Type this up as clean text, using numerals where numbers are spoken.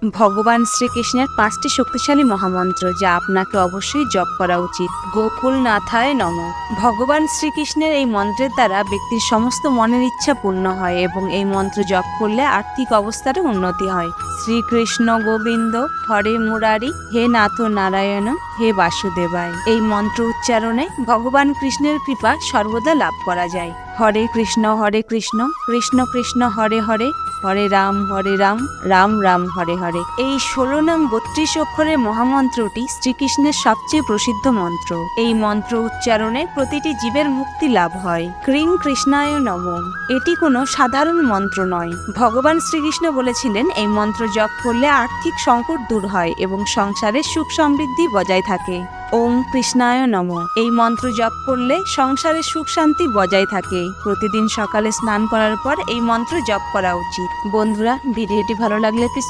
ভগবান শ্রীকৃষ্ণের 5টি শক্তিশালী মহামন্ত্র যা আপনাকে অবশ্যই জপ করা উচিত। গোকুলনাথায় নমঃ। ভগবান শ্রীকৃষ্ণের এই মন্ত্রের দ্বারা ব্যক্তির সমস্ত মনের ইচ্ছা পূর্ণ হয় এবং এই মন্ত্র জপ করলে আর্থিক অবস্থারও উন্নতি হয়। শ্রীকৃষ্ণ গোবিন্দ হরে মুরারি, হে নাথ নারায়ণ, হে বাসুদেবায়। এই মন্ত্র উচ্চারণে ভগবান কৃষ্ণের কৃপা সর্বদা লাভ করা যায়। হরে কৃষ্ণ কৃষ্ণ কৃষ্ণ হরে হরে, হরে রাম রাম রাম হরে হরে। এই 16 নাম 32 অক্ষরের মহামন্ত্রটি শ্রীকৃষ্ণের সবচেয়ে প্রসিদ্ধ মন্ত্র। এই মন্ত্র উচ্চারণে প্রতিটি জীবের মুক্তি লাভ হয়। ক্রিং কৃষ্ণায় নমঃ। এটি কোনো সাধারণ মন্ত্র নয়। ভগবান শ্রীকৃষ্ণ বলেছিলেন এই মন্ত্র জপ করলে আর্থিক সংকট দূর হয় এবং সংসারে সুখ সমৃদ্ধি বজায় থাকে। ওম কৃষ্ণায় নমঃ। এই মন্ত্র জপ করলে সংসারে সুখ শান্তি বজায় থাকে। প্রতিদিন সকালে স্নান করার পর এই মন্ত্র জপ করা উচিত। বন্ধুরা, ভিডিওটি ভালো লাগলে প্লিজ